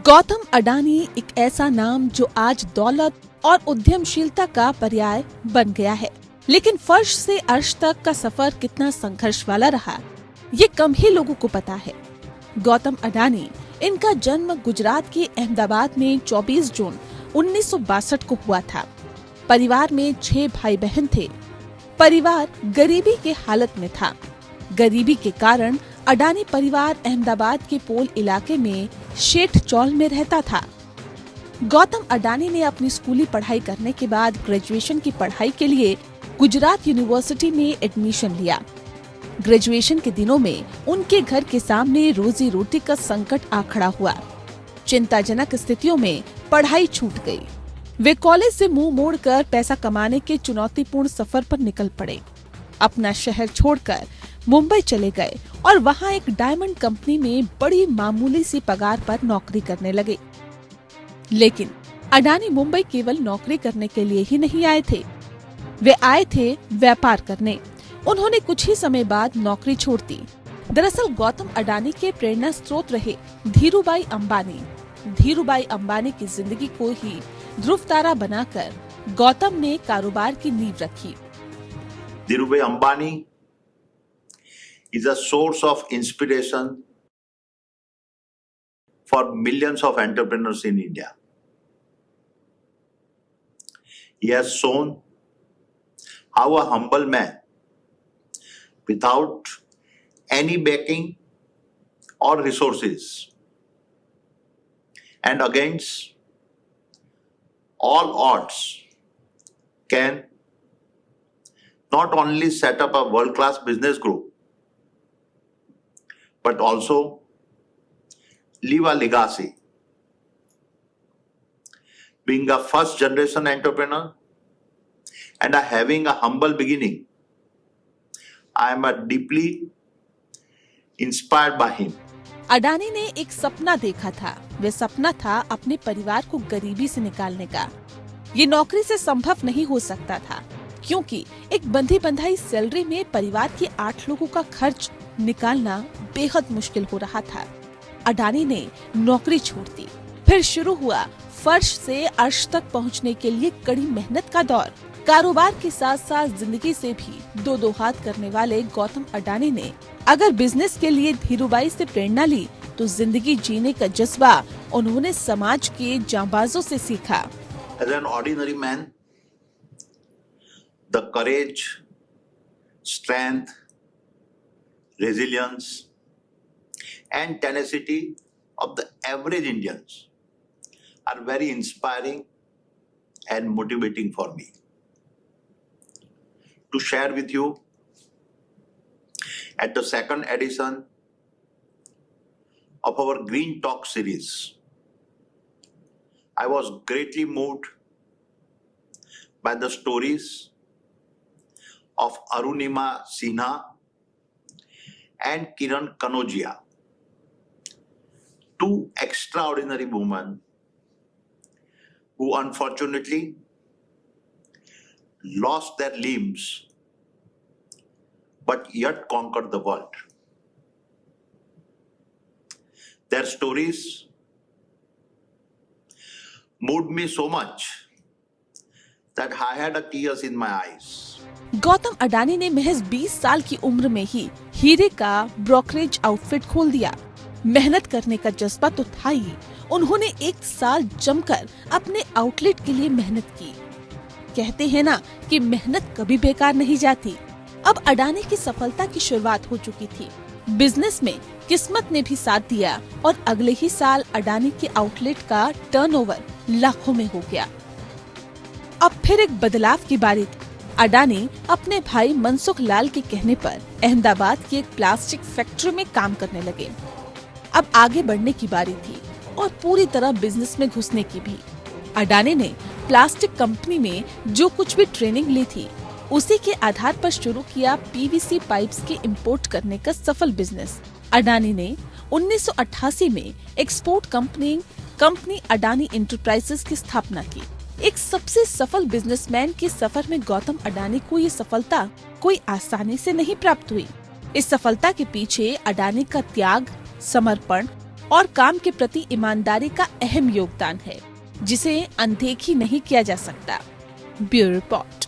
गौतम अडानी एक ऐसा नाम जो आज दौलत और उद्यमशीलता का पर्याय बन गया है, लेकिन फर्श से अर्श तक का सफर कितना संघर्ष वाला रहा, ये कम ही लोगों को पता है। गौतम अडानी, इनका जन्म गुजरात के अहमदाबाद में 24 जून 1962 को हुआ था। परिवार में 6 भाई बहन थे। परिवार गरीबी के हालत में था। गरीबी के कारण अडानी परिवार अहमदाबाद के पोल इलाके में शेठ चौल में रहता था। गौतम अडानी ने अपनी स्कूली पढ़ाई करने के बाद ग्रेजुएशन की पढ़ाई के लिए गुजरात यूनिवर्सिटी में एडमिशन लिया। ग्रेजुएशन के दिनों में उनके घर के सामने रोजी रोटी का संकट आ खड़ा हुआ। चिंताजनक स्थितियों में पढ़ाई छूट गई। वे कॉलेज से मुंह मोड़कर पैसा कमाने के चुनौतीपूर्ण सफर पर निकल पड़े। अपना शहर छोड़कर मुंबई चले गए और वहां एक डायमंड कंपनी में बड़ी मामूली सी पगार पर नौकरी करने लगे। लेकिन अडानी मुंबई केवल नौकरी करने के लिए ही नहीं आए थे, वे आए थे व्यापार करने। उन्होंने कुछ ही समय बाद नौकरी छोड़ दी। दरअसल गौतम अडानी के प्रेरणा स्रोत रहे धीरूभाई अंबानी। धीरूभाई अंबानी की जिंदगी को ही ध्रुव तारा बनाकर गौतम ने कारोबार की नींव रखी। Dhirubhai Ambani is a source of inspiration for millions of entrepreneurs in India. He has shown how a humble man, without any backing or resources, and against all odds, can not only set up a world-class business group, but also leave a legacy. Being a first generation entrepreneur and having a humble beginning, I am deeply inspired by him. Adani ने एक सपना देखा था। वे सपना था अपने परिवार को गरीबी से निकालने का। ये नौकरी से संभव नहीं हो सकता था, क्योंकि एक बंधी बंधाई सैलरी में परिवार के 8 लोगों का खर्च निकालना बेहद मुश्किल हो रहा था। अडानी ने नौकरी छोड़ दी। फिर शुरू हुआ फर्श से अर्श तक पहुंचने के लिए कड़ी मेहनत का दौर। कारोबार के साथ साथ जिंदगी से भी दो हाथ करने वाले गौतम अडानी ने अगर बिजनेस के लिए धीरूभाई से प्रेरणा ली, तो जिंदगी जीने का जज्बा उन्होंने समाज के जांबाजों से सीखा। As an ordinary man, the courage, strength, resilience and tenacity of the average Indians are very inspiring and motivating for me. To share with you, at the second edition of our Green Talk series, I was greatly moved by the stories of Arunima Sinha and Kiran Kanojia, two extraordinary women who unfortunately lost their limbs but yet conquered the world. Their stories moved me so much that I had tears in my eyes. Gautam Adani ने महज 20 साल की उम्र में ही हीरे का brokerage outfit खोल दिया। मेहनत करने का जज्बा तो था ही, उन्होंने 1 साल जमकर अपने आउटलेट के लिए मेहनत की। कहते हैं ना कि मेहनत कभी बेकार नहीं जाती। अब अडानी की सफलता की शुरुआत हो चुकी थी। बिजनेस में किस्मत ने भी साथ दिया और अगले ही साल अडानी के आउटलेट का टर्नओवर लाखों में हो गया। अब फिर एक बदलाव की बारी थी। अडानी अपने भाई मनसुख लाल के कहने पर अहमदाबाद की एक प्लास्टिक फैक्ट्री में काम करने लगे। अब आगे बढ़ने की बारी थी और पूरी तरह बिजनेस में घुसने की भी। अडानी ने प्लास्टिक कंपनी में जो कुछ भी ट्रेनिंग ली थी, उसी के आधार पर शुरू किया पीवीसी पाइप्स के इंपोर्ट करने का सफल बिजनेस। अडानी ने 1988 में एक्सपोर्ट कंपनी अडानी एंटरप्राइजेस की स्थापना की। एक सबसे सफल बिजनेसमैन के सफर में गौतम अडानी को ये सफलता कोई आसानी से नहीं प्राप्त हुई। इस सफलता के पीछे अडानी का त्याग, समर्पण और काम के प्रति ईमानदारी का अहम योगदान है, जिसे अनदेखी नहीं किया जा सकता। Bureau report.